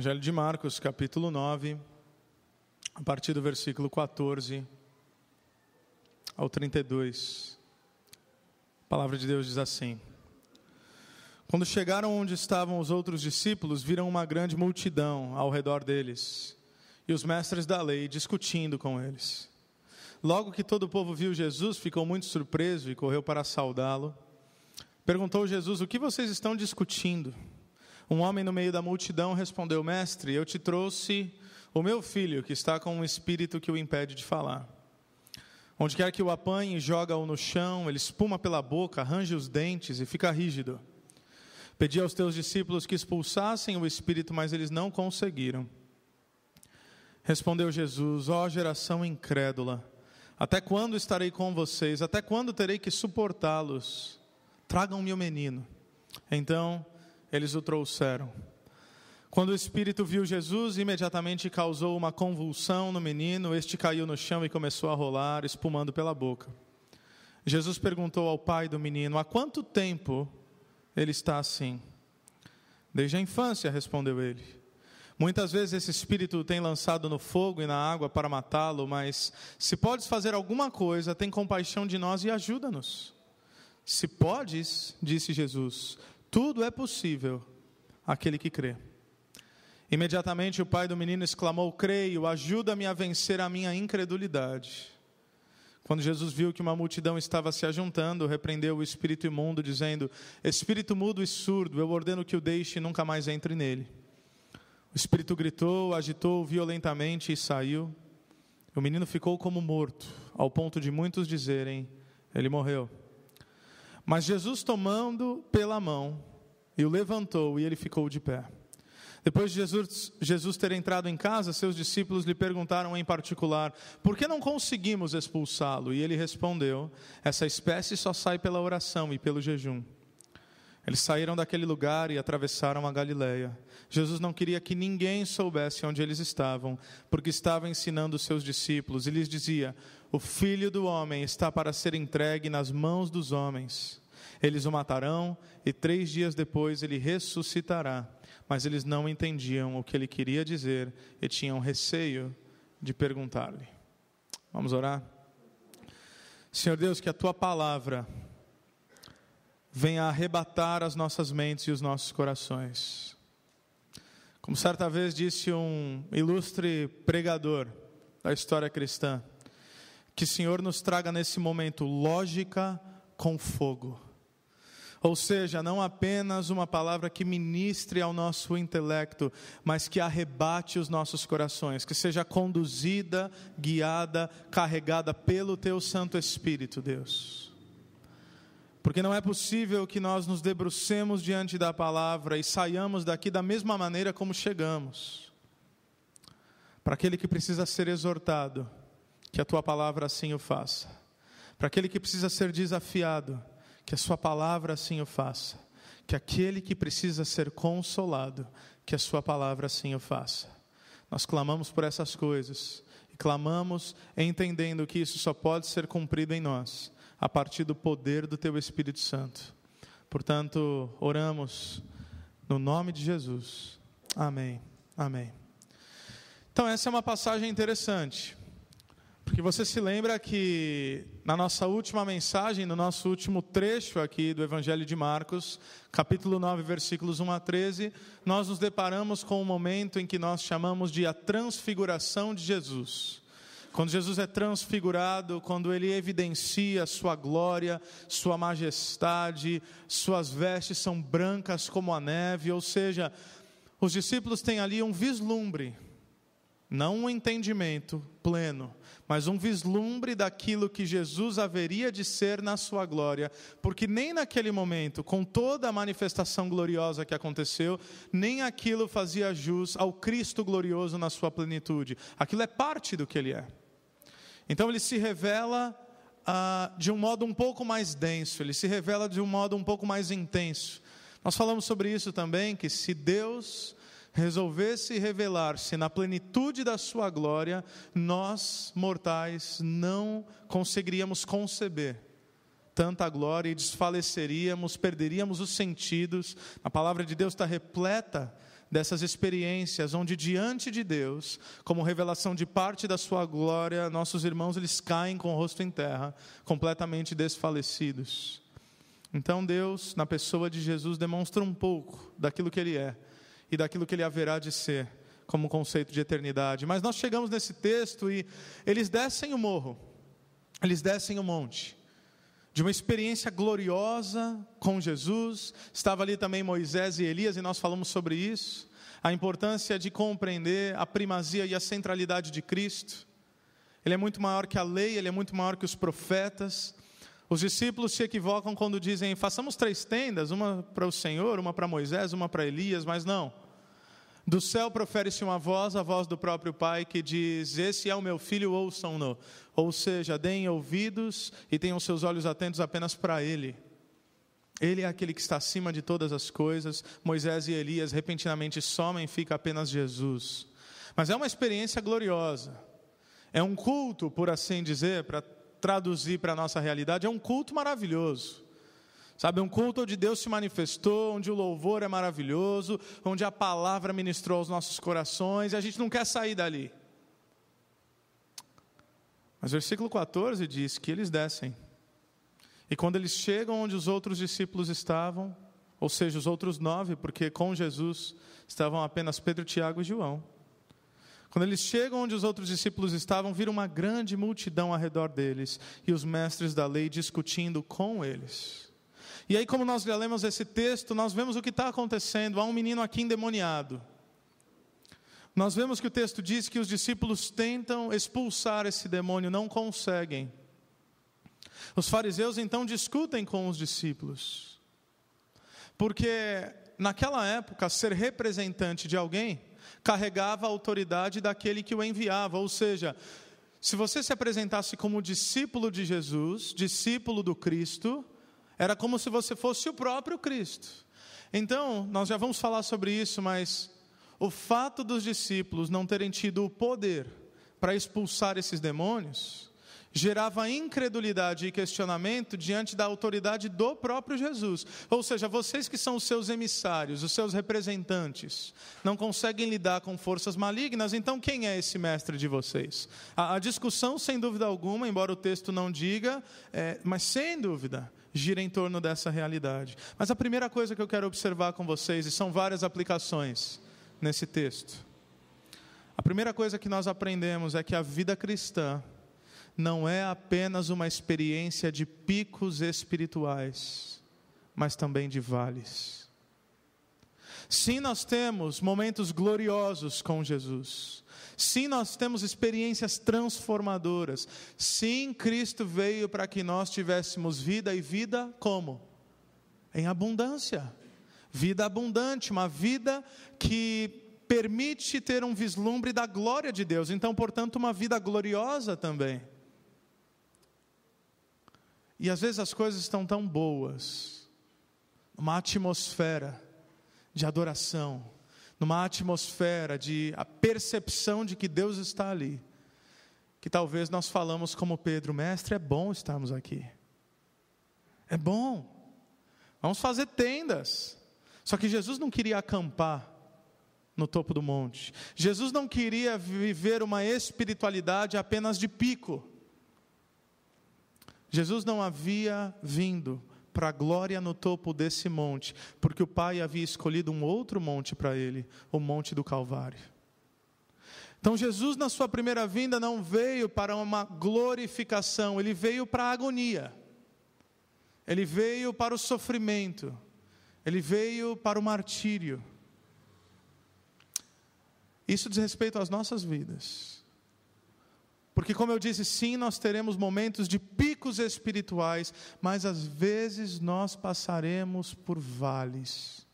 Evangelho de Marcos, capítulo 9, a partir do versículo 14 ao 32. A palavra de Deus diz assim: Quando chegaram onde estavam os outros discípulos, viram uma grande multidão ao redor deles, e os mestres da lei discutindo com eles. Logo que todo o povo viu Jesus, ficou muito surpreso e correu para saudá-lo. Perguntou Jesus: o que vocês estão discutindo? Um homem no meio da multidão respondeu: Mestre, eu te trouxe o meu filho, que está com um espírito que o impede de falar. Onde quer que o apanhe, joga-o no chão, ele espuma pela boca, arranja os dentes e fica rígido. Pedi aos teus discípulos que expulsassem o espírito, mas eles não conseguiram. Respondeu Jesus: ó geração incrédula, até quando estarei com vocês? Até quando terei que suportá-los? Tragam-me o menino. Então eles o trouxeram. Quando o espírito viu Jesus, imediatamente causou uma convulsão no menino. Este caiu no chão e começou a rolar, espumando pela boca. Jesus perguntou ao pai do menino: há quanto tempo ele está assim? Desde a infância, respondeu ele. Muitas vezes esse espírito tem lançado no fogo e na água para matá-lo, mas se podes fazer alguma coisa, tem compaixão de nós e ajuda-nos. Se podes, disse Jesus, tudo é possível àquele que crê. Imediatamente o pai do menino exclamou: creio, ajuda-me a vencer a minha incredulidade. Quando Jesus viu que uma multidão estava se ajuntando, repreendeu o espírito imundo, dizendo: espírito mudo e surdo, eu ordeno que o deixe e nunca mais entre nele. O espírito gritou, agitou violentamente e saiu. O menino ficou como morto, ao ponto de muitos dizerem: ele morreu. Mas Jesus, tomando pela mão, e o levantou, e ele ficou de pé. Depois de Jesus ter entrado em casa, seus discípulos lhe perguntaram em particular: por que não conseguimos expulsá-lo? E ele respondeu: essa espécie só sai pela oração e pelo jejum. Eles saíram daquele lugar e atravessaram a Galileia. Jesus não queria que ninguém soubesse onde eles estavam, porque estava ensinando os seus discípulos, e lhes dizia: o Filho do Homem está para ser entregue nas mãos dos homens. Eles o matarão, e 3 dias depois ele ressuscitará. Mas eles não entendiam o que ele queria dizer, e tinham receio de perguntar-lhe. Vamos orar? Senhor Deus, que a Tua palavra venha arrebatar as nossas mentes e os nossos corações. Como certa vez disse um ilustre pregador da história cristã, que o Senhor nos traga nesse momento lógica com fogo. Ou seja, não apenas uma palavra que ministre ao nosso intelecto, mas que arrebate os nossos corações, que seja conduzida, guiada, carregada pelo Teu Santo Espírito, Deus. Porque não é possível que nós nos debrucemos diante da palavra e saiamos daqui da mesma maneira como chegamos. Para aquele que precisa ser exortado, que a Tua palavra assim o faça. Para aquele que precisa ser desafiado, que a Sua palavra assim o faça. Que aquele que precisa ser consolado, que a Sua palavra assim o faça. Nós clamamos por essas coisas, e clamamos entendendo que isso só pode ser cumprido em nós, a partir do poder do Teu Espírito Santo. Portanto, oramos no nome de Jesus. Amém. Amém. Então, essa é uma passagem interessante, porque você se lembra que na nossa última mensagem, no nosso último trecho aqui do Evangelho de Marcos, capítulo 9, versículos 1 a 13, nós nos deparamos com um momento em que nós chamamos de a transfiguração de Jesus. Quando Jesus é transfigurado, quando Ele evidencia sua glória, sua majestade, suas vestes são brancas como a neve, ou seja, os discípulos têm ali um vislumbre, não um entendimento pleno, mas um vislumbre daquilo que Jesus haveria de ser na sua glória, porque nem naquele momento, com toda a manifestação gloriosa que aconteceu, nem aquilo fazia jus ao Cristo glorioso na sua plenitude. Aquilo é parte do que Ele é. Então Ele se revela de um modo um pouco mais denso, Ele se revela de um modo um pouco mais intenso. Nós falamos sobre isso também, que se Deus resolvesse revelar-se na plenitude da sua glória, nós, mortais, não conseguiríamos conceber tanta glória e desfaleceríamos, perderíamos os sentidos. A palavra de Deus está repleta dessas experiências onde diante de Deus, como revelação de parte da sua glória, nossos irmãos eles caem com o rosto em terra, completamente desfalecidos. Então Deus, na pessoa de Jesus, demonstra um pouco daquilo que Ele é e daquilo que Ele haverá de ser, como conceito de eternidade. Mas nós chegamos nesse texto e eles descem o morro, eles descem o monte, de uma experiência gloriosa com Jesus. Estava ali também Moisés e Elias, e nós falamos sobre isso, a importância de compreender a primazia e a centralidade de Cristo. Ele é muito maior que a lei, Ele é muito maior que os profetas. Os discípulos se equivocam quando dizem, façamos 3 tendas, uma para o Senhor, uma para Moisés, uma para Elias, mas não. Do céu profere-se uma voz, a voz do próprio Pai, que diz, esse é o meu filho, ouçam-no. Ou seja, deem ouvidos e tenham seus olhos atentos apenas para Ele. Ele é aquele que está acima de todas as coisas. Moisés e Elias repentinamente somem, fica apenas Jesus. Mas é uma experiência gloriosa. É um culto, por assim dizer, para traduzir para a nossa realidade, é um culto maravilhoso. Sabe, um culto onde Deus se manifestou, onde o louvor é maravilhoso, onde a palavra ministrou aos nossos corações, e a gente não quer sair dali. Mas o versículo 14 diz que eles descem. E quando eles chegam onde os outros discípulos estavam, ou seja, os outros 9, porque com Jesus estavam apenas Pedro, Tiago e João. Quando eles chegam onde os outros discípulos estavam, viram uma grande multidão ao redor deles, e os mestres da lei discutindo com eles. E aí, como nós lemos esse texto, nós vemos o que está acontecendo. Há um menino aqui endemoniado. Nós vemos que o texto diz que os discípulos tentam expulsar esse demônio, não conseguem. Os fariseus então discutem com os discípulos. Porque naquela época, ser representante de alguém carregava a autoridade daquele que o enviava. Ou seja, se você se apresentasse como discípulo de Jesus, discípulo do Cristo, era como se você fosse o próprio Cristo. Então, nós já vamos falar sobre isso, mas o fato dos discípulos não terem tido o poder para expulsar esses demônios, gerava incredulidade e questionamento diante da autoridade do próprio Jesus. Ou seja, vocês que são os seus emissários, os seus representantes, não conseguem lidar com forças malignas, então quem é esse mestre de vocês? A discussão, sem dúvida alguma, embora o texto não diga, mas sem dúvida, gira em torno dessa realidade. Mas a primeira coisa que eu quero observar com vocês, e são várias aplicações nesse texto. A primeira coisa que nós aprendemos é que a vida cristã não é apenas uma experiência de picos espirituais, mas também de vales. Sim, nós temos momentos gloriosos com Jesus. Sim, nós temos experiências transformadoras. Sim, Cristo veio para que nós tivéssemos vida, e vida como? Em abundância. Vida abundante, uma vida que permite ter um vislumbre da glória de Deus. Então, portanto, uma vida gloriosa também. E às vezes as coisas estão tão boas, uma atmosfera de adoração, numa atmosfera de a percepção de que Deus está ali, que talvez nós falamos como Pedro, mestre, é bom estarmos aqui, é bom, vamos fazer tendas. Só que Jesus não queria acampar no topo do monte, Jesus não queria viver uma espiritualidade apenas de pico. Jesus não havia vindo para a glória no topo desse monte, porque o Pai havia escolhido um outro monte para ele, o Monte do Calvário. Então Jesus, na sua primeira vinda, não veio para uma glorificação, ele veio para a agonia, ele veio para o sofrimento, ele veio para o martírio. Isso diz respeito às nossas vidas. Porque, como eu disse, sim, nós teremos momentos de picos espirituais, mas às vezes nós passaremos por vales.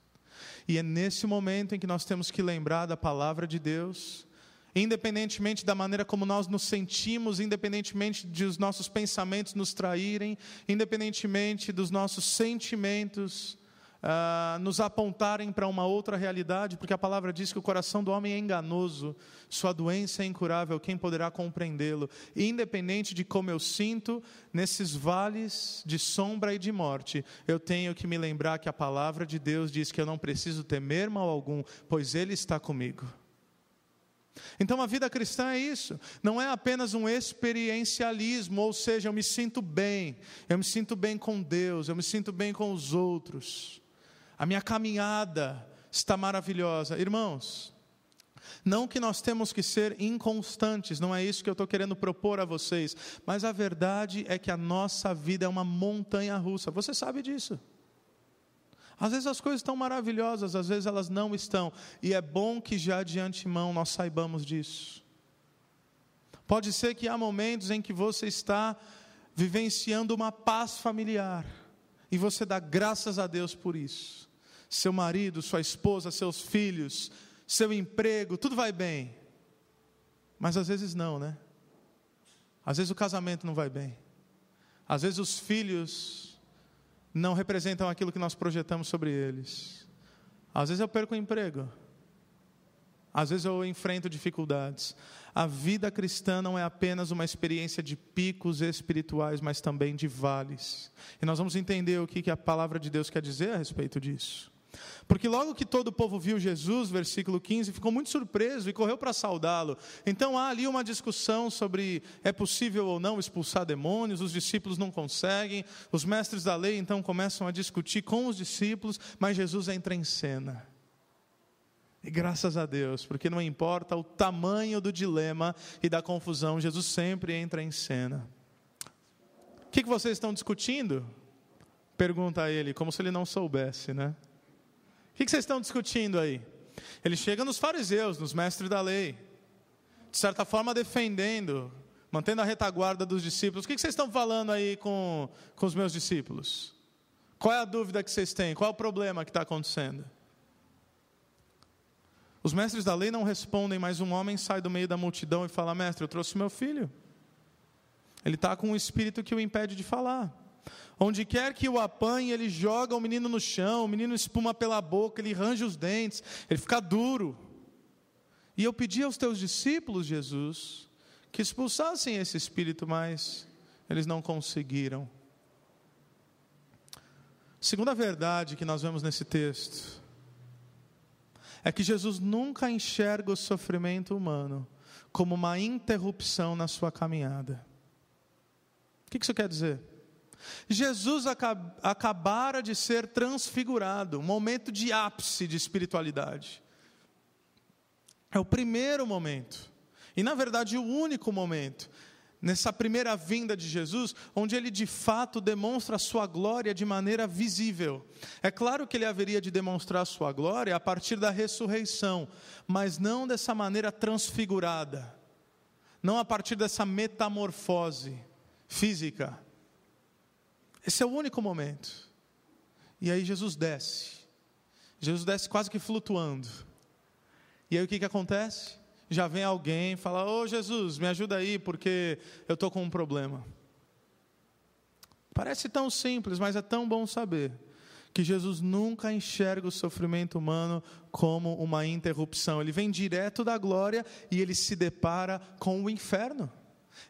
E é nesse momento em que nós temos que lembrar da palavra de Deus, independentemente da maneira como nós nos sentimos, independentemente dos nossos pensamentos nos traírem, independentemente dos nossos sentimentos nos apontarem para uma outra realidade, porque a palavra diz que o coração do homem é enganoso, sua doença é incurável, quem poderá compreendê-lo? E independente de como eu sinto, nesses vales de sombra e de morte, eu tenho que me lembrar que a palavra de Deus diz que eu não preciso temer mal algum, pois Ele está comigo. Então a vida cristã é isso, não é apenas um experiencialismo, ou seja, eu me sinto bem com Deus, eu me sinto bem com os outros, a minha caminhada está maravilhosa. Irmãos, não que nós temos que ser inconstantes, não é isso que eu estou querendo propor a vocês, mas a verdade é que a nossa vida é uma montanha russa, você sabe disso. Às vezes as coisas estão maravilhosas, às vezes elas não estão. E é bom que já de antemão nós saibamos disso. Pode ser que há momentos em que você está vivenciando uma paz familiar. E você dá graças a Deus por isso. Seu marido, sua esposa, seus filhos, seu emprego, tudo vai bem. Mas às vezes não, né? Às vezes o casamento não vai bem. Às vezes os filhos não representam aquilo que nós projetamos sobre eles. Às vezes eu perco o emprego. Às vezes eu enfrento dificuldades. A vida cristã não é apenas uma experiência de picos espirituais, mas também de vales. E nós vamos entender o que a palavra de Deus quer dizer a respeito disso. Porque logo que todo o povo viu Jesus, versículo 15, ficou muito surpreso e correu para saudá-lo. Então há ali uma discussão sobre é possível ou não expulsar demônios, os discípulos não conseguem, os mestres da lei então começam a discutir com os discípulos, mas Jesus entra em cena. E graças a Deus, porque não importa o tamanho do dilema e da confusão, Jesus sempre entra em cena. O que vocês estão discutindo? Pergunta a ele, como se ele não soubesse, né? O que vocês estão discutindo aí? Ele chega nos fariseus, nos mestres da lei, de certa forma defendendo, mantendo a retaguarda dos discípulos. O que vocês estão falando aí com os meus discípulos? Qual é a dúvida que vocês têm? Qual é o problema que está acontecendo? Os mestres da lei não respondem, mas um homem sai do meio da multidão e fala: mestre, eu trouxe meu filho. Ele está com um espírito que o impede de falar. Onde quer que o apanhe, ele joga o menino no chão, o menino espuma pela boca, ele range os dentes, ele fica duro. E eu pedi aos teus discípulos, Jesus, que expulsassem esse espírito, mas eles não conseguiram. Segunda verdade que nós vemos nesse texto é que Jesus nunca enxerga o sofrimento humano como uma interrupção na sua caminhada. O que isso quer dizer? Jesus acabara de ser transfigurado, um momento de ápice de espiritualidade. É o primeiro momento, e na verdade o único momento, nessa primeira vinda de Jesus, onde ele de fato demonstra a sua glória de maneira visível. É claro que ele haveria de demonstrar a sua glória a partir da ressurreição, mas não dessa maneira transfigurada, não a partir dessa metamorfose física. Esse é o único momento. E aí Jesus desce quase que flutuando. E aí o que acontece? Já vem alguém e fala: ô Jesus, me ajuda aí, porque eu estou com um problema. Parece tão simples, mas é tão bom saber que Jesus nunca enxerga o sofrimento humano como uma interrupção. Ele vem direto da glória e ele se depara com o inferno.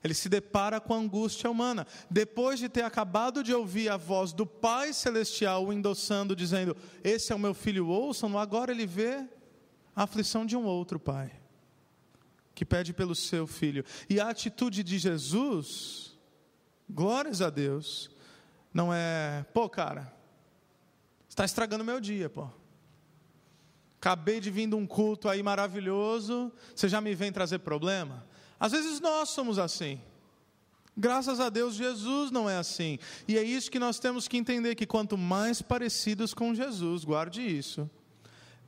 Ele se depara com a angústia humana. Depois de ter acabado de ouvir a voz do Pai Celestial o endossando, dizendo: esse é o meu filho, ouçam-no. Agora ele vê a aflição de um outro pai, que pede pelo seu filho. E a atitude de Jesus, glórias a Deus, não é: pô cara, você está estragando o meu dia, pô. Acabei de vir de um culto aí maravilhoso, você já me vem trazer problema? Às vezes nós somos assim. Graças a Deus Jesus não é assim. E é isso que nós temos que entender, que quanto mais parecidos com Jesus, guarde isso,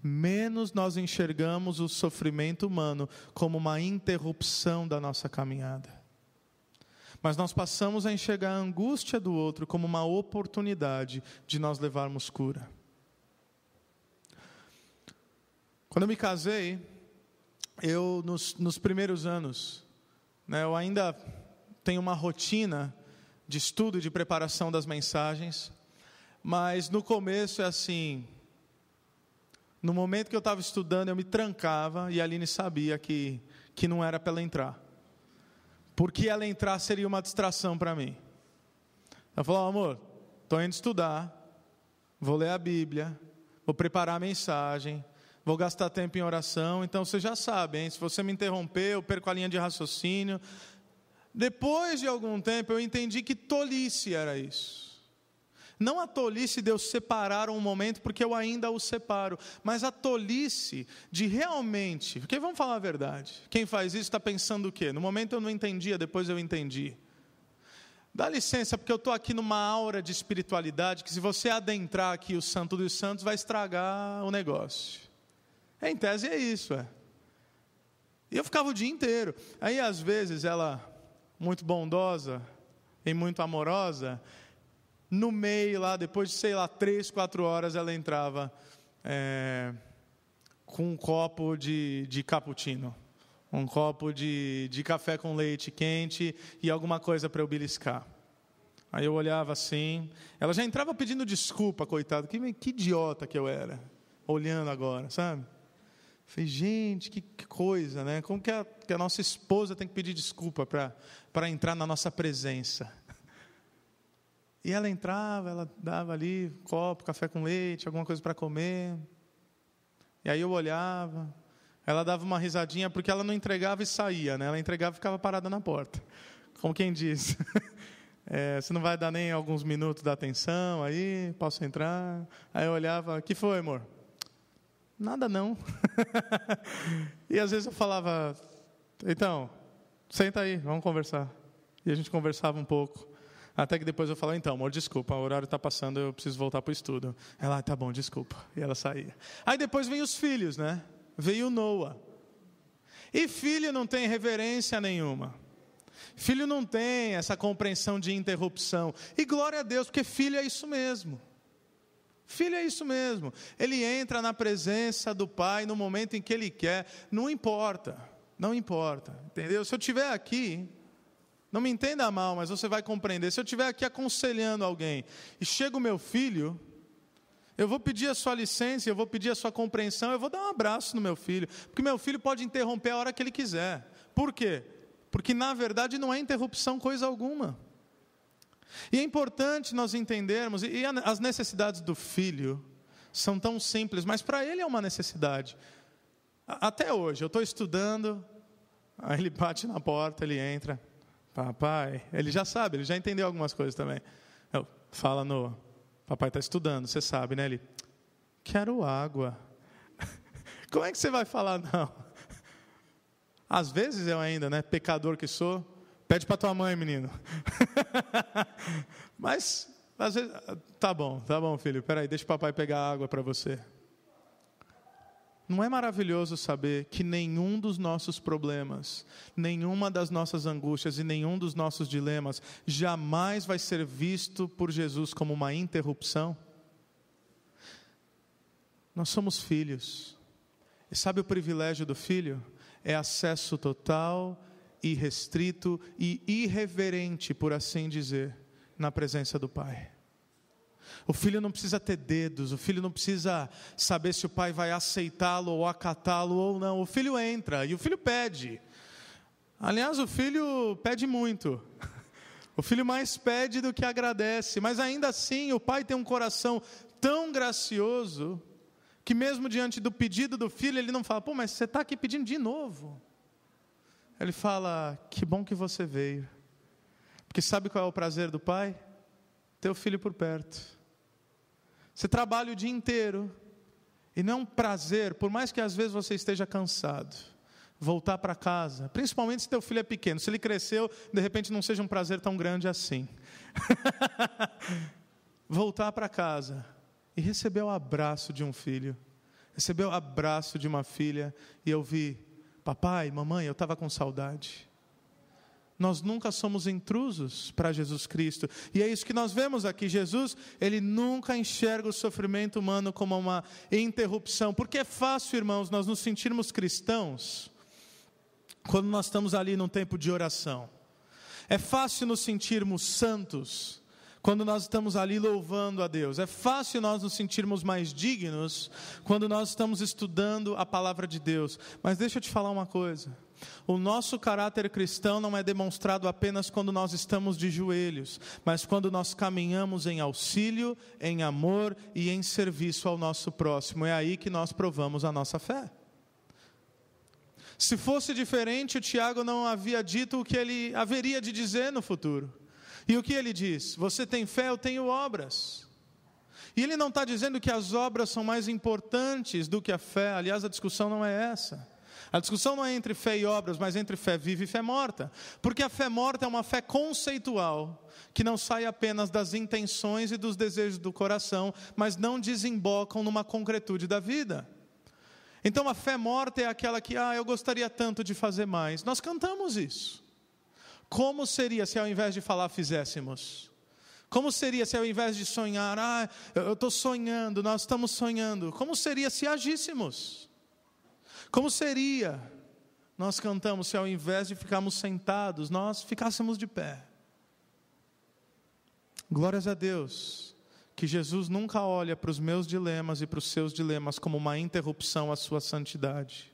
menos nós enxergamos o sofrimento humano como uma interrupção da nossa caminhada. Mas nós passamos a enxergar a angústia do outro como uma oportunidade de nós levarmos cura. Quando eu me casei, eu nos primeiros anos, eu ainda tenho uma rotina de estudo e de preparação das mensagens, Mas no começo é assim, no momento que eu estava estudando, eu me trancava e a Aline sabia que não era para ela entrar. Porque ela entrar seria uma distração para mim. Ela falou, amor, estou indo estudar, vou ler a Bíblia, vou preparar a mensagem, vou gastar tempo em oração, então você já sabe, hein? Se você me interromper, eu perco a linha de raciocínio. Depois de algum tempo, eu entendi que tolice era isso. Não a tolice de eu separar um momento, porque eu ainda o separo, mas a tolice de realmente, porque vamos falar a verdade, quem faz isso está pensando o quê? No momento eu não entendia, depois eu entendi. Dá licença, porque eu estou aqui numa aura de espiritualidade, que se você adentrar aqui o Santo dos Santos, vai estragar o negócio. Em tese é isso, E eu ficava o dia inteiro. Aí às vezes ela, muito bondosa e muito amorosa, no meio lá, depois de 3, 4 horas, ela entrava com um copo de cappuccino, um copo de café com leite quente e alguma coisa para eu beliscar. Aí eu olhava assim, ela já entrava pedindo desculpa, coitado, que idiota que eu era, olhando agora, sabe? Falei, gente, que coisa, né? Como que a nossa esposa tem que pedir desculpa para entrar na nossa presença? E ela entrava, ela dava ali copo, café com leite, alguma coisa para comer. E aí eu olhava, ela dava uma risadinha, porque ela não entregava e saía, né? Ela entregava e ficava parada na porta. Como quem diz, você não vai dar nem alguns minutos da atenção, aí posso entrar? Aí eu olhava, que foi, amor? Nada não. E às vezes eu falava, então, senta aí, vamos conversar. E a gente conversava um pouco. Até que depois eu falava, então, amor, desculpa, o horário está passando, eu preciso voltar para o estudo. Ela, tá bom, desculpa. E ela saía. Aí depois vem os filhos, né? Veio Noah. E filho não tem reverência nenhuma. Filho não tem essa compreensão de interrupção. E glória a Deus, porque filho é isso mesmo. Filho é isso mesmo. Ele entra na presença do Pai no momento em que Ele quer. Não importa, entendeu? Se eu estiver aqui, não me entenda mal, mas você vai compreender. Se eu estiver aqui aconselhando alguém e chega o meu filho, eu vou pedir a sua licença, eu vou pedir a sua compreensão, eu vou dar um abraço no meu filho, porque meu filho pode interromper a hora que ele quiser. Por quê? Porque na verdade não é interrupção coisa alguma. E é importante nós entendermos, e as necessidades do filho são tão simples, mas para ele é uma necessidade. Até hoje, eu estou estudando, aí ele bate na porta, ele entra, papai, ele já sabe, ele já entendeu algumas coisas também. Fala papai está estudando, você sabe, né? Ele, quero água. Como é que você vai falar não? Às vezes eu ainda, né, pecador que sou, pede para tua mãe, menino. Mas, às vezes, tá bom, filho, peraí, deixa o papai pegar água para você. Não é maravilhoso saber que nenhum dos nossos problemas, nenhuma das nossas angústias e nenhum dos nossos dilemas jamais vai ser visto por Jesus como uma interrupção? Nós somos filhos. E sabe o privilégio do filho? É acesso total, irrestrito e irreverente, por assim dizer, na presença do Pai. O filho não precisa ter dedos, o filho não precisa saber se o pai vai aceitá-lo ou acatá-lo ou não. O filho entra e o filho pede. Aliás, o filho pede muito. O filho mais pede do que agradece. Mas ainda assim, o pai tem um coração tão gracioso que mesmo diante do pedido do filho, ele não fala, pô, mas você está aqui pedindo de novo. Ele fala, que bom que você veio. Porque sabe qual é o prazer do pai? Ter o filho por perto. Você trabalha o dia inteiro, e não é um prazer, por mais que às vezes você esteja cansado, voltar para casa, principalmente se teu filho é pequeno, se ele cresceu, de repente não seja um prazer tão grande assim. Voltar para casa e receber o abraço de um filho, receber o abraço de uma filha, e ouvir, papai, mamãe, eu estava com saudade. Nós nunca somos intrusos para Jesus Cristo. E é isso que nós vemos aqui. Jesus, ele nunca enxerga o sofrimento humano como uma interrupção. Porque é fácil, irmãos, nós nos sentirmos cristãos quando nós estamos ali num tempo de oração. É fácil nos sentirmos santos quando nós estamos ali louvando a Deus. É fácil nós nos sentirmos mais dignos quando nós estamos estudando a palavra de Deus. Mas deixa eu te falar uma coisa. O nosso caráter cristão não é demonstrado apenas quando nós estamos de joelhos, mas quando nós caminhamos em auxílio, em amor e em serviço ao nosso próximo. É aí que nós provamos a nossa fé. Se fosse diferente, o Tiago não havia dito o que ele haveria de dizer no futuro. E o que ele diz? Você tem fé, eu tenho obras. E ele não está dizendo que as obras são mais importantes do que a fé. Aliás, a discussão não é essa. A discussão não é entre fé e obras, mas entre fé viva e fé morta. Porque a fé morta é uma fé conceitual, que não sai apenas das intenções e dos desejos do coração, mas não desembocam numa concretude da vida. Então a fé morta é aquela que, eu gostaria tanto de fazer mais. Nós cantamos isso. Como seria se ao invés de falar, fizéssemos? Como seria se ao invés de sonhar, eu estou sonhando, nós estamos sonhando. Como seria se agíssemos? Como seria, nós cantamos, se ao invés de ficarmos sentados, nós ficássemos de pé? Glórias a Deus, que Jesus nunca olha para os meus dilemas e para os seus dilemas como uma interrupção à sua santidade.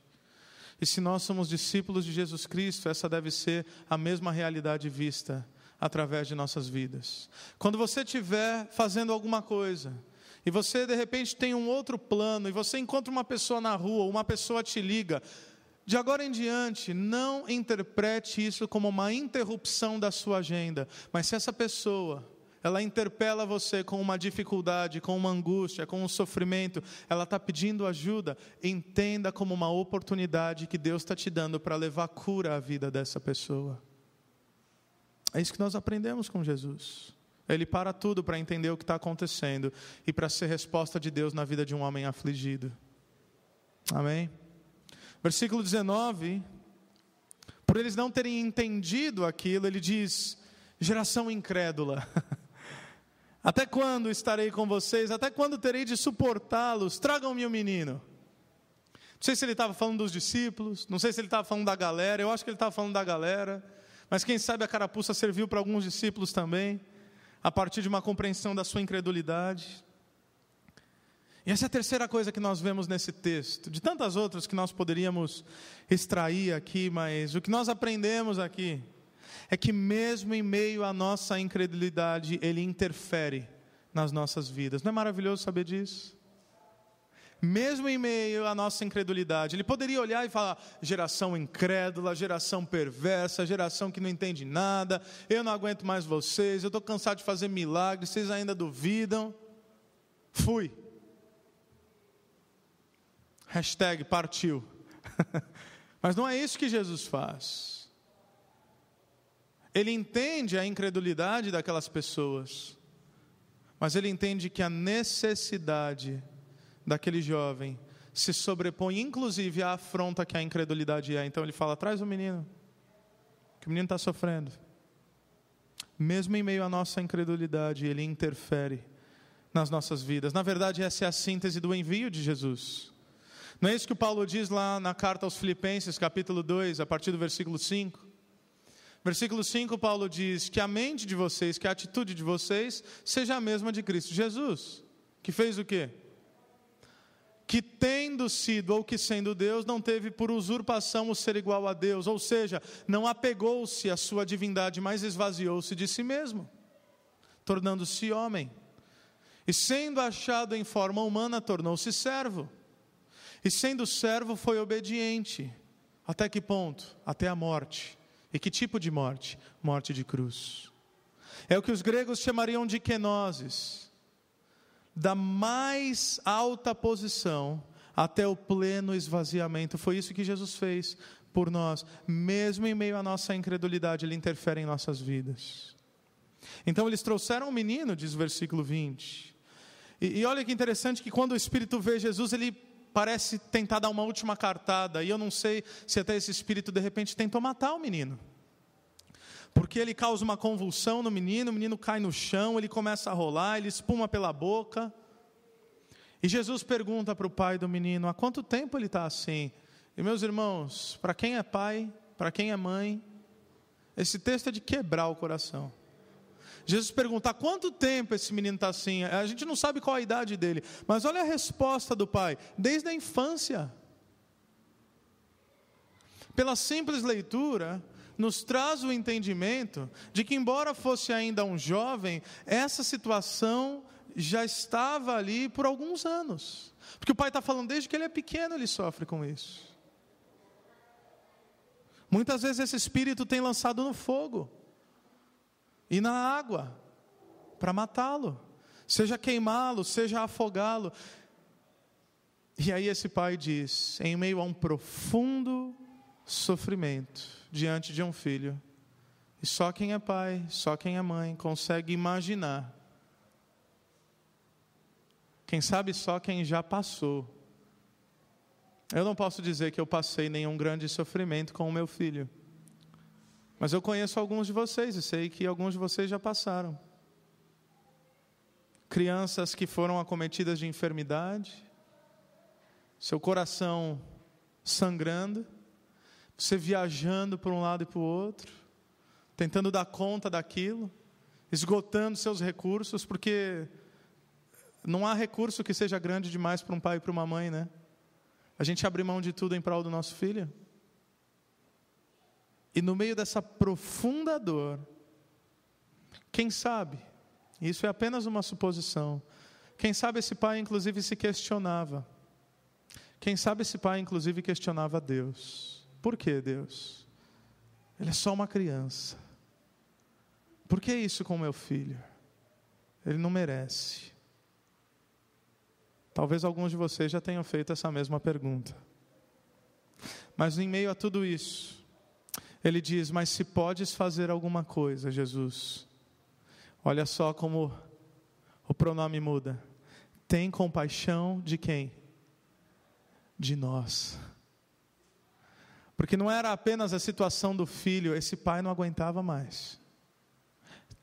E se nós somos discípulos de Jesus Cristo, essa deve ser a mesma realidade vista através de nossas vidas. Quando você estiver fazendo alguma coisa, e você de repente tem um outro plano, e você encontra uma pessoa na rua, uma pessoa te liga, de agora em diante, não interprete isso como uma interrupção da sua agenda, mas se essa pessoa, ela interpela você com uma dificuldade, com uma angústia, com um sofrimento, ela está pedindo ajuda, entenda como uma oportunidade que Deus está te dando para levar cura à vida dessa pessoa. É isso que nós aprendemos com Jesus. Ele para tudo para entender o que está acontecendo e para ser resposta de Deus na vida de um homem afligido. Amém? Versículo 19, por eles não terem entendido aquilo, ele diz, geração incrédula. Até quando estarei com vocês? Até quando terei de suportá-los? Tragam-me o menino. Não sei se ele estava falando dos discípulos, não sei se ele estava falando da galera, eu acho que ele estava falando da galera, mas quem sabe a carapuça serviu para alguns discípulos também, a partir de uma compreensão da sua incredulidade. E essa é a terceira coisa que nós vemos nesse texto, de tantas outras que nós poderíamos extrair aqui, mas o que nós aprendemos aqui é que mesmo em meio à nossa incredulidade, Ele interfere nas nossas vidas. Não é maravilhoso saber disso? Mesmo em meio à nossa incredulidade, Ele poderia olhar e falar, geração incrédula, geração perversa, geração que não entende nada, eu não aguento mais vocês, eu estou cansado de fazer milagres, vocês ainda duvidam. Fui. Hashtag partiu. Mas não é isso que Jesus faz. Ele entende a incredulidade daquelas pessoas, mas Ele entende que a necessidade daquele jovem se sobrepõe inclusive à afronta que a incredulidade é. Então Ele fala, traz o menino, que o menino está sofrendo. Mesmo em meio à nossa incredulidade, Ele interfere nas nossas vidas. Na verdade, essa é a síntese do envio de Jesus. Não é isso que o Paulo diz lá na carta aos Filipenses, capítulo 2, a partir do versículo 5? Versículo 5, Paulo diz que a mente de vocês, que a atitude de vocês, seja a mesma de Cristo Jesus, que fez o quê? Que tendo sido, ou que sendo Deus, não teve por usurpação o ser igual a Deus, ou seja, não apegou-se à sua divindade, mas esvaziou-se de si mesmo, tornando-se homem. E sendo achado em forma humana, tornou-se servo. E sendo servo, foi obediente. Até que ponto? Até a morte. E que tipo de morte? Morte de cruz. É o que os gregos chamariam de kenosis. Da mais alta posição até o pleno esvaziamento. Foi isso que Jesus fez por nós. Mesmo em meio à nossa incredulidade, Ele interfere em nossas vidas. Então eles trouxeram um menino, diz o versículo 20. E olha que interessante que quando o Espírito vê Jesus, ele parece tentar dar uma última cartada, e eu não sei se até esse espírito de repente tentou matar o menino, porque ele causa uma convulsão no menino, o menino cai no chão, ele começa a rolar, ele espuma pela boca, e Jesus pergunta para o pai do menino, há quanto tempo ele está assim? E meus irmãos, para quem é pai, para quem é mãe, esse texto é de quebrar o coração. Jesus pergunta: há quanto tempo esse menino está assim? A gente não sabe qual a idade dele, mas olha a resposta do pai: desde a infância. Pela simples leitura, nos traz o entendimento de que, embora fosse ainda um jovem, essa situação já estava ali por alguns anos. Porque o pai está falando, desde que ele é pequeno ele sofre com isso. Muitas vezes esse espírito tem lançado no fogo e na água para matá-lo, seja queimá-lo, seja afogá-lo. E aí esse pai diz, em meio a um profundo sofrimento diante de um filho, e só quem é pai, só quem é mãe consegue imaginar, quem sabe só quem já passou. Eu não posso dizer que eu passei nenhum grande sofrimento com o meu filho, mas eu conheço alguns de vocês e sei que alguns de vocês já passaram. Crianças que foram acometidas de enfermidade, seu coração sangrando, você viajando por um lado e para o outro, tentando dar conta daquilo, esgotando seus recursos, porque não há recurso que seja grande demais para um pai e para uma mãe, né? A gente abre mão de tudo em prol do nosso filho. E no meio dessa profunda dor, quem sabe, isso é apenas uma suposição, quem sabe esse pai inclusive se questionava. Quem sabe esse pai inclusive questionava Deus. Por que Deus? Ele é só uma criança. Por que isso com meu filho? Ele não merece. Talvez alguns de vocês já tenham feito essa mesma pergunta. Mas em meio a tudo isso, ele diz, mas se podes fazer alguma coisa, Jesus. Olha só como o pronome muda. Tem compaixão de quem? De nós. Porque não era apenas a situação do filho, esse pai não aguentava mais.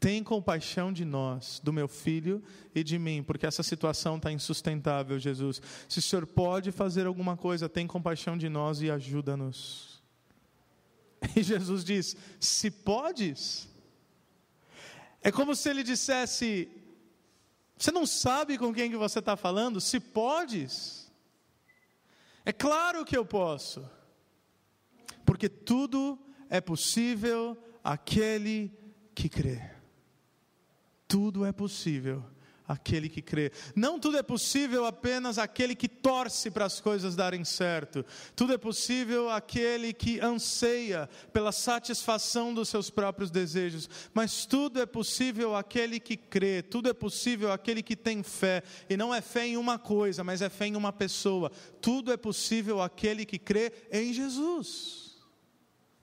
Tem compaixão de nós, do meu filho e de mim, porque essa situação está insustentável, Jesus. Se o Senhor pode fazer alguma coisa, tem compaixão de nós e ajuda-nos. E Jesus diz, se podes? É como se ele dissesse, você não sabe com quem que você está falando? Se podes? É claro que eu posso. Porque tudo é possível àquele que crê. Tudo é possível àquele que crê. Não tudo é possível apenas àquele que torce para as coisas darem certo. Tudo é possível àquele que anseia pela satisfação dos seus próprios desejos. Mas tudo é possível àquele que crê. Tudo é possível àquele que tem fé. E não é fé em uma coisa, mas é fé em uma pessoa. Tudo é possível àquele que crê em Jesus.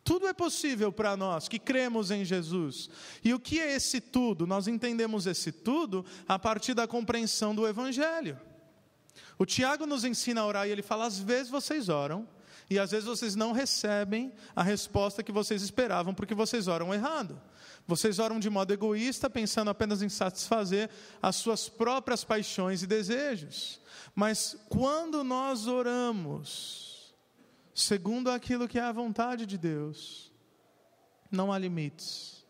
Tudo é possível para nós que cremos em Jesus. E o que é esse tudo? Nós entendemos esse tudo a partir da compreensão do Evangelho. O Tiago nos ensina a orar e ele fala, às vezes vocês oram, e às vezes vocês não recebem a resposta que vocês esperavam, porque vocês oram errado. Vocês oram de modo egoísta, pensando apenas em satisfazer as suas próprias paixões e desejos. Mas quando nós oramos segundo aquilo que é a vontade de Deus, não há limites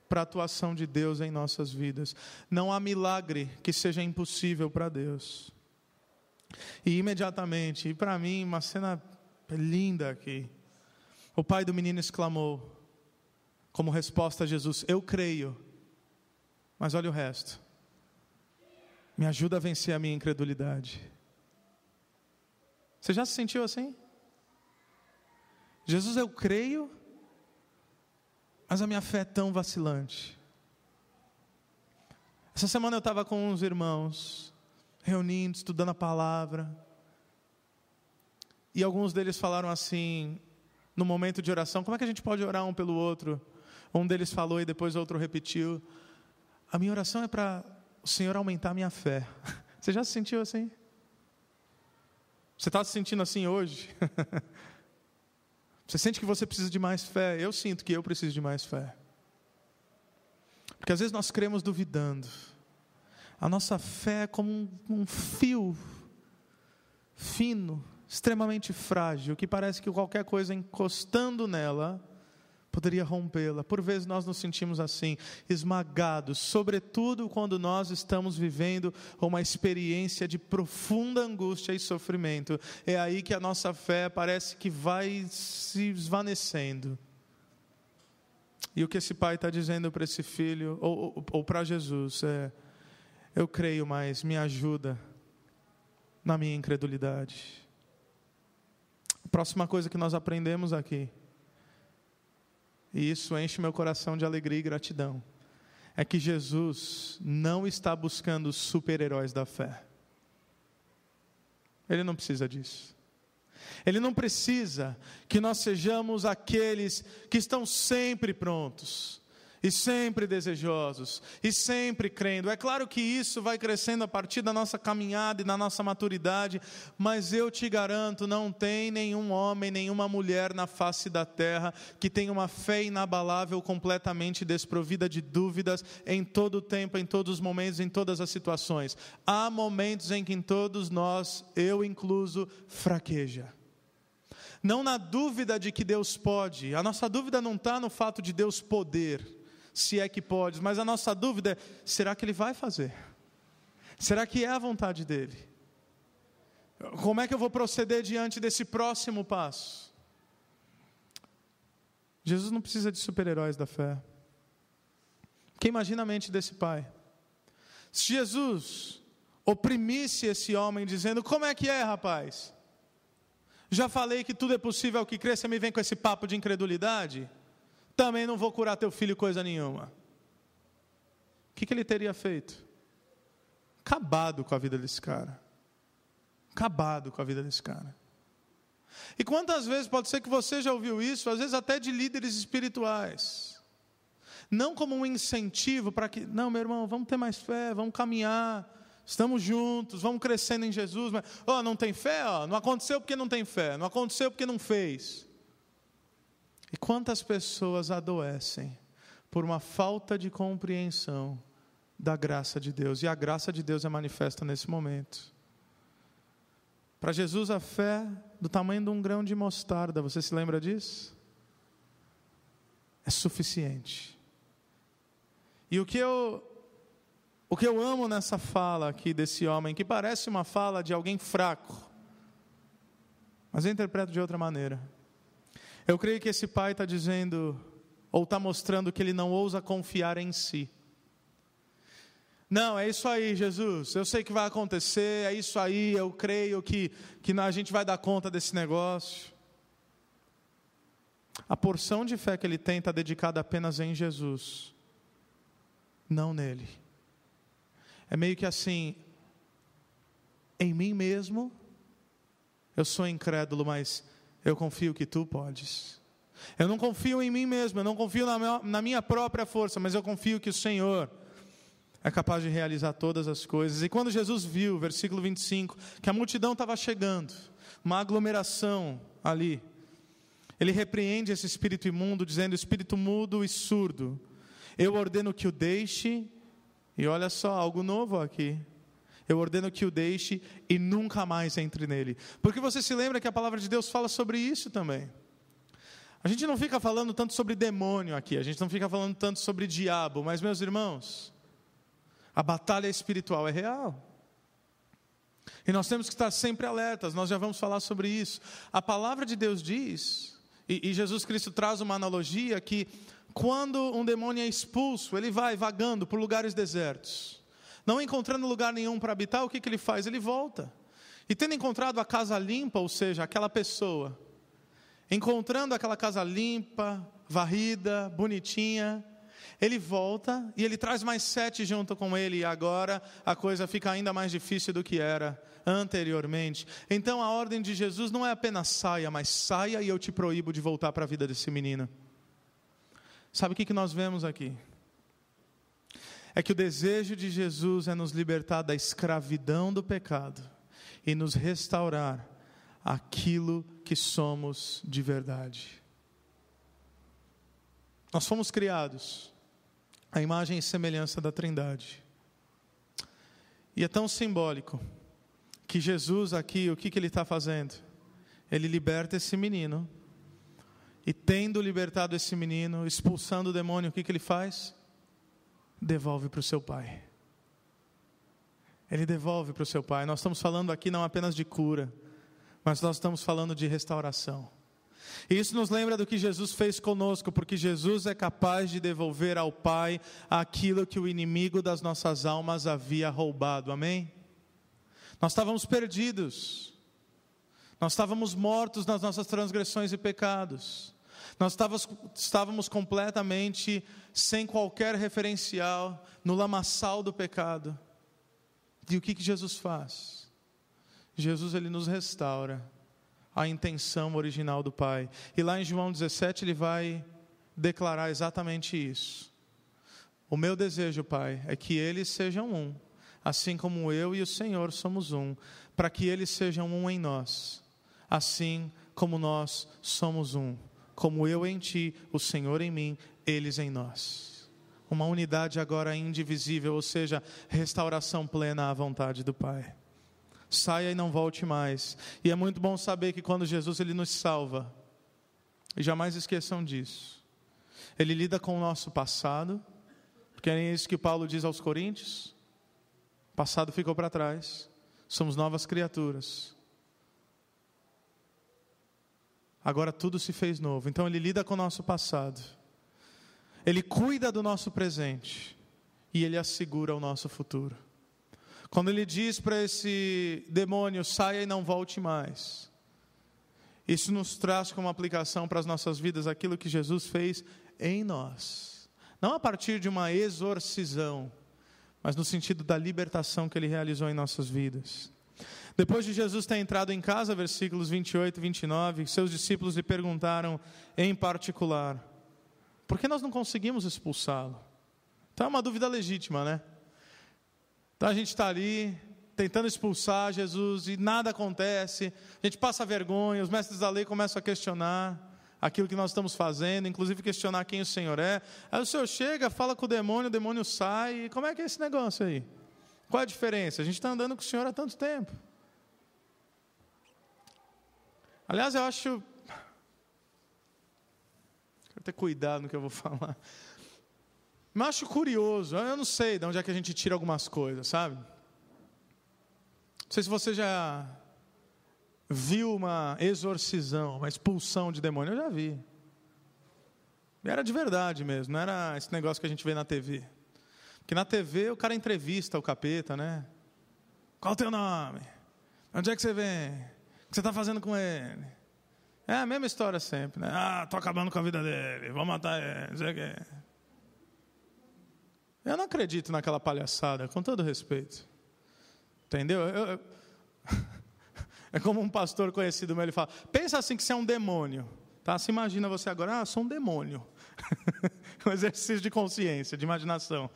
para a atuação de Deus em nossas vidas. Não há milagre que seja impossível para Deus. E imediatamente, e para mim, uma cena linda aqui, o pai do menino exclamou, como resposta a Jesus, eu creio, mas olha o resto, me ajuda a vencer a minha incredulidade. Você já se sentiu assim? Jesus, eu creio, mas a minha fé é tão vacilante. Essa semana eu estava com uns irmãos, reunindo, estudando a palavra, e alguns deles falaram assim, no momento de oração, como é que a gente pode orar um pelo outro? Um deles falou e depois o outro repetiu, a minha oração é para o Senhor aumentar a minha fé. Você já se sentiu assim? Você está se sentindo assim hoje? Você sente que você precisa de mais fé? Eu sinto que eu preciso de mais fé. Porque às vezes nós cremos duvidando. A nossa fé é como um fio fino, extremamente frágil, que parece que qualquer coisa encostando nela poderia rompê-la. Por vezes nós nos sentimos assim, esmagados, sobretudo quando nós estamos vivendo uma experiência de profunda angústia e sofrimento. É aí que a nossa fé parece que vai se esvanecendo. E o que esse pai está dizendo para esse filho, ou para Jesus, é: eu creio, mas me ajuda na minha incredulidade. A próxima coisa que nós aprendemos aqui, e isso enche meu coração de alegria e gratidão, é que Jesus não está buscando super-heróis da fé. Ele não precisa disso. Ele não precisa que nós sejamos aqueles que estão sempre prontos, e sempre desejosos, e sempre crendo. É claro que isso vai crescendo a partir da nossa caminhada e da nossa maturidade, mas eu te garanto, não tem nenhum homem, nenhuma mulher na face da terra que tenha uma fé inabalável, completamente desprovida de dúvidas, em todo o tempo, em todos os momentos, em todas as situações. Há momentos em que em todos nós, eu incluso, fraqueja. Não na dúvida de que Deus pode, a nossa dúvida não está no fato de Deus poder, se é que pode, mas a nossa dúvida é: será que Ele vai fazer? Será que é a vontade dEle? Como é que eu vou proceder diante desse próximo passo? Jesus não precisa de super-heróis da fé. Quem imagina a mente desse pai? Se Jesus oprimisse esse homem dizendo: como é que é, rapaz? Já falei que tudo é possível ao que crê, você me vem com esse papo de incredulidade? Também não vou curar teu filho coisa nenhuma. O que ele teria feito? Acabado com a vida desse cara. Acabado com a vida desse cara. E quantas vezes, pode ser que você já ouviu isso, às vezes até de líderes espirituais, não como um incentivo para que, não, meu irmão, vamos ter mais fé, vamos caminhar, estamos juntos, vamos crescendo em Jesus, mas, não tem fé, não aconteceu porque não tem fé, não aconteceu porque não fez. E quantas pessoas adoecem por uma falta de compreensão da graça de Deus, e a graça de Deus é manifesta nesse momento. Para Jesus a fé do tamanho de um grão de mostarda, você se lembra disso? É suficiente. E o que eu amo nessa fala aqui desse homem, que parece uma fala de alguém fraco, mas eu interpreto de outra maneira. Eu creio que esse pai está dizendo, ou está mostrando que ele não ousa confiar em si. Não, é isso aí, Jesus, eu sei que vai acontecer, é isso aí, eu creio que a gente vai dar conta desse negócio. A porção de fé que ele tem está dedicada apenas em Jesus, não nele. É meio que assim: em mim mesmo, eu sou incrédulo, mas eu confio que tu podes. Eu não confio em mim mesmo, eu não confio na minha própria força, mas eu confio que o Senhor é capaz de realizar todas as coisas. E quando Jesus viu, versículo 25, que a multidão estava chegando, uma aglomeração ali, ele repreende esse espírito imundo, dizendo: espírito mudo e surdo, eu ordeno que o deixe. E olha só, algo novo aqui: eu ordeno que o deixe e nunca mais entre nele. Porque você se lembra que a palavra de Deus fala sobre isso também. A gente não fica falando tanto sobre demônio aqui, a gente não fica falando tanto sobre diabo, mas, meus irmãos, a batalha espiritual é real. E nós temos que estar sempre alertas, nós já vamos falar sobre isso. A palavra de Deus diz, e Jesus Cristo traz uma analogia, que quando um demônio é expulso, ele vai vagando por lugares desertos, não encontrando lugar nenhum para habitar, o que ele faz? Ele volta. E tendo encontrado a casa limpa, ou seja, aquela pessoa, encontrando aquela casa limpa, varrida, bonitinha, ele volta e ele traz mais 7 junto com ele, e agora a coisa fica ainda mais difícil do que era anteriormente. Então a ordem de Jesus não é apenas saia, mas saia e eu te proíbo de voltar para a vida desse menino. Sabe o que nós vemos aqui? É que o desejo de Jesus é nos libertar da escravidão do pecado e nos restaurar aquilo que somos de verdade. Nós fomos criados à imagem e semelhança da Trindade. E é tão simbólico que Jesus aqui, o que ele está fazendo? Ele liberta esse menino E tendo libertado esse menino, expulsando o demônio, o que ele faz? Devolve para o seu pai. Ele devolve para o seu pai. Nós estamos falando aqui não apenas de cura, mas nós estamos falando de restauração. E isso nos lembra do que Jesus fez conosco, porque Jesus é capaz de devolver ao Pai aquilo que o inimigo das nossas almas havia roubado, amém? Nós estávamos perdidos, nós estávamos mortos nas nossas transgressões e pecados, nós estávamos completamente sem qualquer referencial no lamaçal do pecado. E o que Jesus faz? Jesus, ele nos restaura a intenção original do Pai. E lá em João 17 ele vai declarar exatamente isso. O meu desejo, Pai, é que eles sejam um, assim como eu e o Senhor somos um, para que eles sejam um em nós, assim como nós somos um, como eu em ti, o Senhor em mim, eles em nós. Uma unidade agora indivisível, ou seja, restauração plena à vontade do Pai. Saia e não volte mais. E é muito bom saber que quando Jesus ele nos salva, e jamais esqueçam disso, ele lida com o nosso passado, porque é isso que Paulo diz aos Coríntios: o passado ficou para trás, somos novas criaturas, agora tudo se fez novo. Então ele lida com o nosso passado, ele cuida do nosso presente e ele assegura o nosso futuro. Quando ele diz para esse demônio, saia e não volte mais, isso nos traz como aplicação para as nossas vidas aquilo que Jesus fez em nós. Não a partir de uma exorcisão, mas no sentido da libertação que ele realizou em nossas vidas. Depois de Jesus ter entrado em casa, versículos 28 e 29, seus discípulos lhe perguntaram em particular: por que nós não conseguimos expulsá-lo? Então é uma dúvida legítima, né? Então a gente está ali, tentando expulsar Jesus e nada acontece, a gente passa vergonha, os mestres da lei começam a questionar aquilo que nós estamos fazendo, inclusive questionar quem o Senhor é. Aí o Senhor chega, fala com o demônio sai, e como é que é esse negócio aí? Qual a diferença? A gente está andando com o Senhor há tanto tempo. Aliás, eu acho... quero ter cuidado no que eu vou falar. Mas acho curioso, eu não sei de onde é que a gente tira algumas coisas, sabe? Não sei se você já viu uma exorcisão, uma expulsão de demônio. Eu já vi. E era de verdade mesmo, não era esse negócio que a gente vê na TV. Porque na TV o cara entrevista o capeta, né? Qual o teu nome? Onde é que você vem? O que você está fazendo com ele? É a mesma história sempre, né? Ah, estou acabando com a vida dele, vou matar ele, não sei o quê. Eu não acredito naquela palhaçada, com todo respeito. Entendeu? É como um pastor conhecido meu, ele fala: pensa assim que você é um demônio. Tá? Se imagina você agora, sou um demônio. Um exercício de consciência, de imaginação.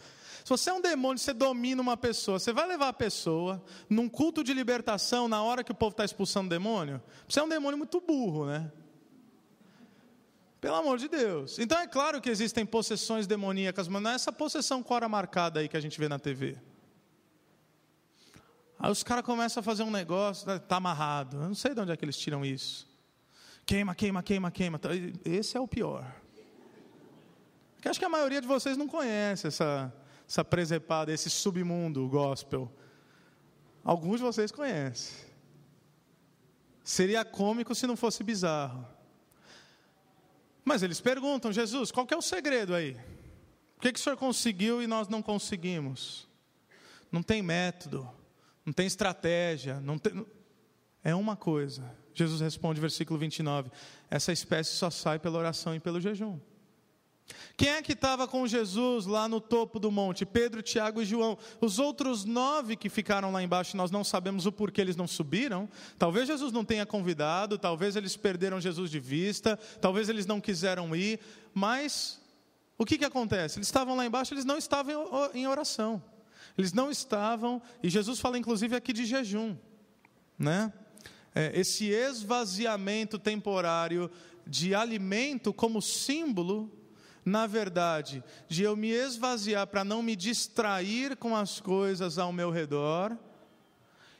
Se você é um demônio, você domina uma pessoa, você vai levar a pessoa num culto de libertação, na hora que o povo está expulsando o demônio? Você é um demônio muito burro, né? Pelo amor de Deus. Então é claro que existem possessões demoníacas, mas não é essa possessão com hora marcada aí que a gente vê na TV. Aí os caras começam a fazer um negócio, está amarrado. Eu não sei de onde é que eles tiram isso. Queima. Esse é o pior. Porque acho que a maioria de vocês não conhece essa presepada, esse submundo gospel. Alguns de vocês conhecem. Seria cômico se não fosse bizarro. Mas eles perguntam: Jesus, qual que é o segredo aí? Por que o Senhor conseguiu e nós não conseguimos? Não tem método, não tem estratégia, não tem... É uma coisa. Jesus responde, versículo 29, essa espécie só sai pela oração e pelo jejum. Quem é que estava com Jesus lá no topo do monte? Pedro, Tiago e João. Os outros 9 que ficaram lá embaixo, nós não sabemos o porquê eles não subiram. Talvez Jesus não tenha convidado, talvez eles perderam Jesus de vista, talvez eles não quiseram ir. Mas o que acontece? Eles estavam lá embaixo, eles não estavam em oração. Eles não estavam, e Jesus fala inclusive aqui de jejum, né? Esse esvaziamento temporário de alimento como símbolo, na verdade, de eu me esvaziar para não me distrair com as coisas ao meu redor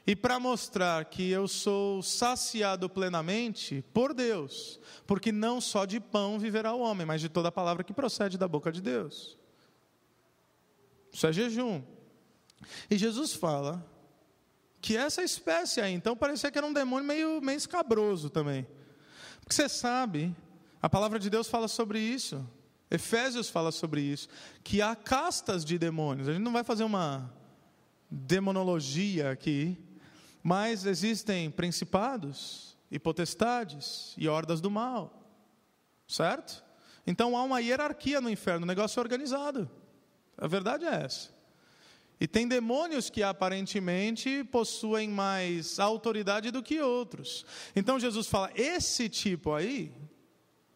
e para mostrar que eu sou saciado plenamente por Deus, porque não só de pão viverá o homem, mas de toda a palavra que procede da boca de Deus. Isso é jejum. E Jesus fala que essa espécie aí, então parecia que era um demônio meio escabroso também. Porque você sabe, a palavra de Deus fala sobre isso, Efésios fala sobre isso, que há castas de demônios. A gente não vai fazer uma demonologia aqui, mas existem principados e potestades e hordas do mal, certo? Então há uma hierarquia no inferno, o negócio é organizado, a verdade é essa. E tem demônios que aparentemente possuem mais autoridade do que outros. Então Jesus fala, esse tipo aí,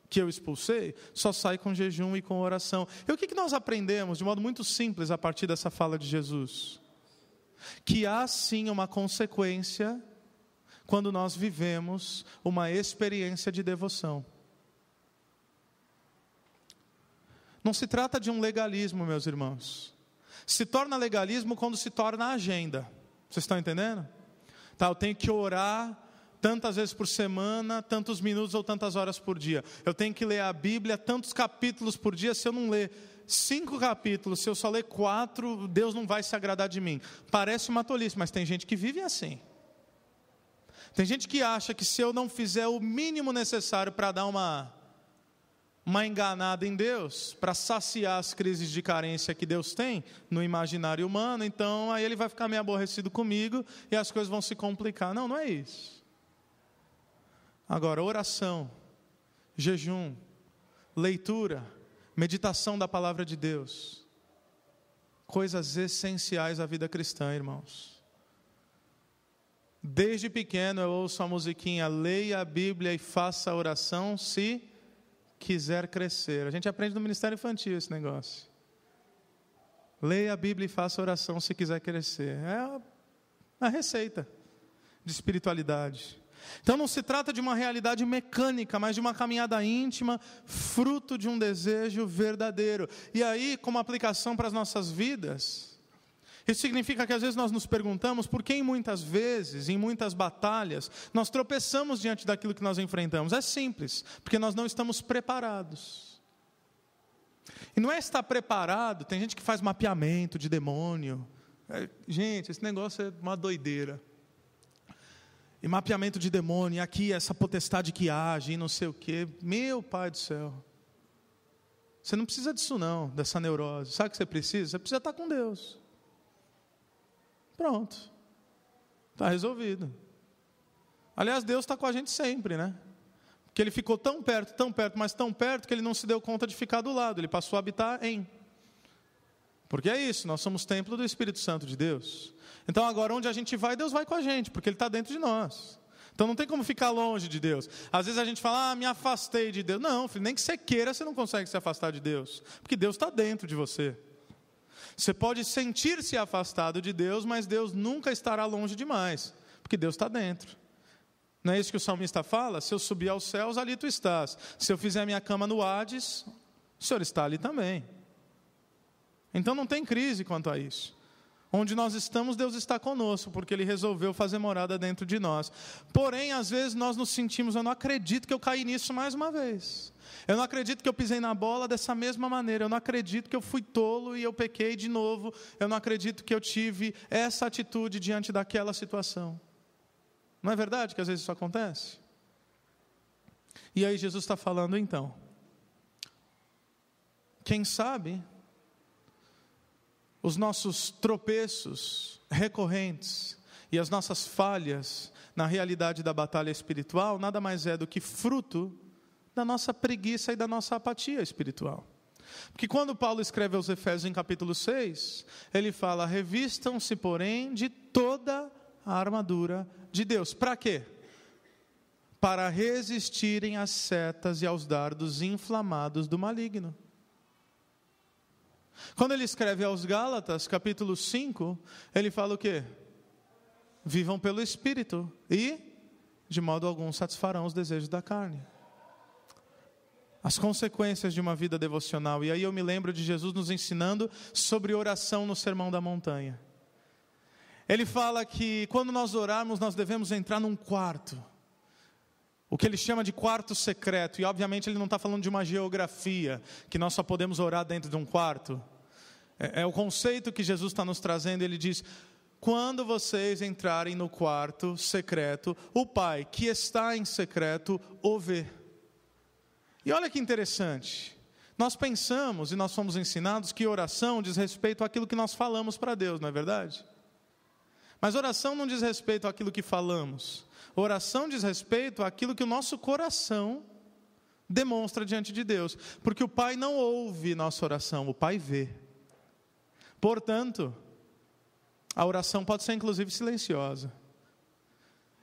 que eu expulsei, só sai com jejum e com oração. E o que nós aprendemos de modo muito simples a partir dessa fala de Jesus? Que há sim uma consequência quando nós vivemos uma experiência de devoção. Não se trata de um legalismo, meus irmãos. Se torna legalismo quando se torna agenda. Vocês estão entendendo? Tá, eu tenho que orar tantas vezes por semana, tantos minutos ou tantas horas por dia. Eu tenho que ler a Bíblia tantos capítulos por dia. Se eu não ler 5 capítulos, se eu só ler 4, Deus não vai se agradar de mim. Parece uma tolice, mas tem gente que vive assim. Tem gente que acha que se eu não fizer o mínimo necessário para dar uma enganada em Deus, para saciar as crises de carência que Deus tem no imaginário humano, então aí ele vai ficar meio aborrecido comigo e as coisas vão se complicar. Não, não é isso. Agora, oração, jejum, leitura, meditação da palavra de Deus, coisas essenciais à vida cristã, irmãos. Desde pequeno eu ouço a musiquinha, leia a Bíblia e faça a oração se quiser crescer. A gente aprende no Ministério Infantil esse negócio. Leia a Bíblia e faça a oração se quiser crescer. É a receita de espiritualidade. Então não se trata de uma realidade mecânica, mas de uma caminhada íntima, fruto de um desejo verdadeiro. E aí, como aplicação para as nossas vidas, isso significa que às vezes nós nos perguntamos por que em muitas vezes, em muitas batalhas, nós tropeçamos diante daquilo que nós enfrentamos. É simples, porque nós não estamos preparados. E não é estar preparado, tem gente que faz mapeamento de demônio. Gente, esse negócio é uma doideira. E mapeamento de demônio, e aqui essa potestade que age, e não sei o quê. Meu Pai do céu. Você não precisa disso não, dessa neurose. Sabe o que você precisa? Você precisa estar com Deus. Pronto. Está resolvido. Aliás, Deus está com a gente sempre, né? Porque Ele ficou tão perto, mas tão perto, que Ele não se deu conta de ficar do lado. Ele passou a habitar em. Porque é isso, nós somos templo do Espírito Santo de Deus. Então agora onde a gente vai, Deus vai com a gente, porque Ele está dentro de nós. Então não tem como ficar longe de Deus. Às vezes a gente fala, me afastei de Deus. Não, filho, nem que você queira, você não consegue se afastar de Deus. Porque Deus está dentro de você. Você pode sentir-se afastado de Deus, mas Deus nunca estará longe demais. Porque Deus está dentro. Não é isso que o salmista fala? Se eu subir aos céus, ali tu estás. Se eu fizer minha cama no Hades, o Senhor está ali também. Então não tem crise quanto a isso. Onde nós estamos, Deus está conosco, porque Ele resolveu fazer morada dentro de nós. Porém, às vezes nós nos sentimos, eu não acredito que eu caí nisso mais uma vez. Eu não acredito que eu pisei na bola dessa mesma maneira. Eu não acredito que eu fui tolo e eu pequei de novo. Eu não acredito que eu tive essa atitude diante daquela situação. Não é verdade que às vezes isso acontece? E aí Jesus está falando então. Quem sabe os nossos tropeços recorrentes e as nossas falhas na realidade da batalha espiritual nada mais é do que fruto da nossa preguiça e da nossa apatia espiritual. Porque quando Paulo escreve aos Efésios em capítulo 6, ele fala, revistam-se porém de toda a armadura de Deus. Para quê? Para resistirem às setas e aos dardos inflamados do maligno. Quando ele escreve aos Gálatas, capítulo 5, ele fala o quê? Vivam pelo Espírito e, de modo algum, satisfarão os desejos da carne. As consequências de uma vida devocional. E aí eu me lembro de Jesus nos ensinando sobre oração no Sermão da Montanha. Ele fala que quando nós orarmos, nós devemos entrar num quarto, o que ele chama de quarto secreto. E obviamente ele não está falando de uma geografia, que nós só podemos orar dentro de um quarto. É o conceito que Jesus está nos trazendo. Ele diz: quando vocês entrarem no quarto secreto, o Pai que está em secreto o vê. E olha que interessante, nós pensamos e nós fomos ensinados que oração diz respeito àquilo que nós falamos para Deus, não é verdade? Mas oração não diz respeito àquilo que falamos. Oração diz respeito àquilo que o nosso coração demonstra diante de Deus. Porque o Pai não ouve nossa oração, o Pai vê. Portanto, a oração pode ser inclusive silenciosa.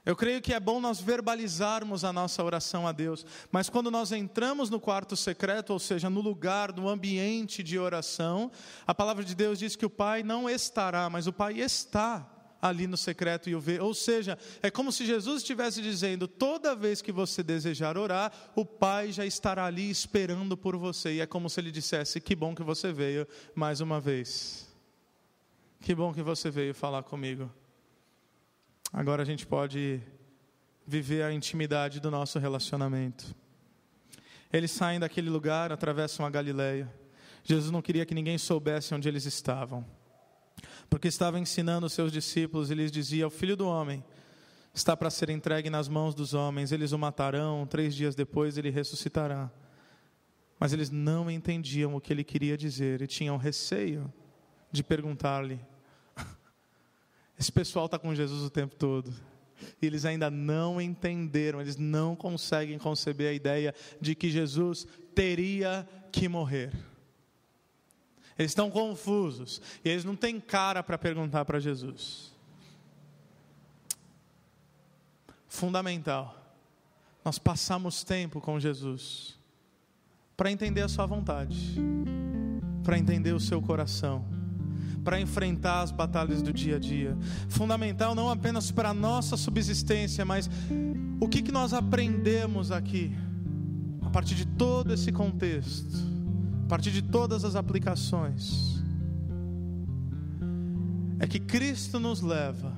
Eu creio que é bom nós verbalizarmos a nossa oração a Deus. Mas quando nós entramos no quarto secreto, ou seja, no lugar, no ambiente de oração, a palavra de Deus diz que o Pai não estará, mas o Pai está ali no secreto e o vê. Ou seja, é como se Jesus estivesse dizendo: toda vez que você desejar orar, o Pai já estará ali esperando por você. E é como se Ele dissesse: que bom que você veio mais uma vez. Que bom que você veio falar comigo. Agora a gente pode viver a intimidade do nosso relacionamento. Eles saem daquele lugar, atravessam a Galileia. Jesus não queria que ninguém soubesse onde eles estavam, porque estava ensinando os seus discípulos e lhes dizia: o Filho do Homem está para ser entregue nas mãos dos homens, eles o matarão, 3 dias depois ele ressuscitará. Mas eles não entendiam o que ele queria dizer e tinham receio de perguntar-lhe. Esse pessoal está com Jesus o tempo todo, e eles ainda não entenderam, eles não conseguem conceber a ideia de que Jesus teria que morrer. Eles estão confusos, e eles não têm cara para perguntar para Jesus. Fundamental, nós passamos tempo com Jesus, para entender a sua vontade, para entender o seu coração, para enfrentar as batalhas do dia a dia. Fundamental não apenas para a nossa subsistência, mas o que nós aprendemos aqui, a partir de todo esse contexto, a partir de todas as aplicações, é que Cristo nos leva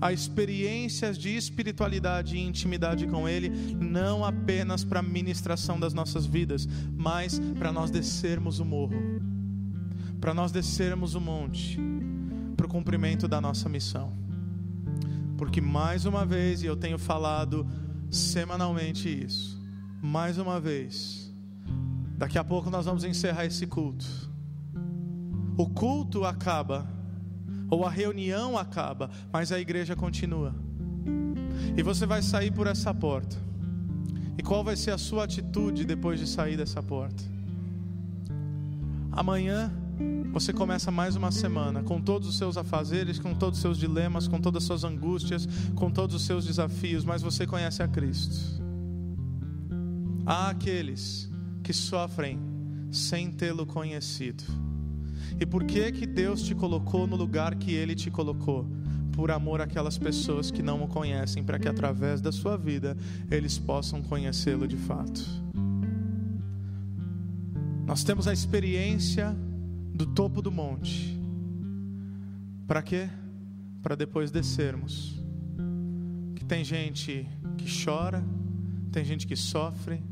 a experiências de espiritualidade e intimidade com Ele, não apenas para a ministração das nossas vidas, mas para nós descermos o morro, para nós descermos o monte, para o cumprimento da nossa missão. Porque mais uma vez, e eu tenho falado semanalmente isso, mais uma vez, daqui a pouco nós vamos encerrar esse culto. O culto acaba, ou a reunião acaba, mas a igreja continua. E você vai sair por essa porta. E qual vai ser a sua atitude depois de sair dessa porta? Amanhã você começa mais uma semana, com todos os seus afazeres, com todos os seus dilemas, com todas as suas angústias, com todos os seus desafios, mas você conhece a Cristo. Há aqueles que sofrem sem tê-lo conhecido. E por que Deus te colocou no lugar que Ele te colocou? Por amor àquelas pessoas que não o conhecem, para que através da sua vida eles possam conhecê-lo de fato. Nós temos a experiência do topo do monte. Para quê? Para depois descermos. Que tem gente que chora, tem gente que sofre,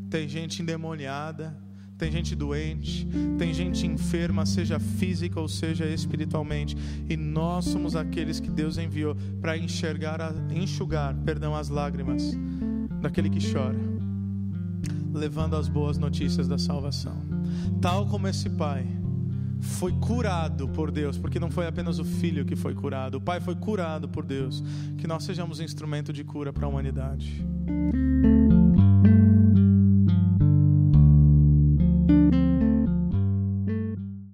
tem gente endemoniada, tem gente doente, tem gente enferma, seja física ou seja espiritualmente. E nós somos aqueles que Deus enviou para enxugar as lágrimas daquele que chora, levando as boas notícias da salvação. Tal como esse pai foi curado por Deus, porque não foi apenas o filho que foi curado, o pai foi curado por Deus, que nós sejamos instrumento de cura para a humanidade.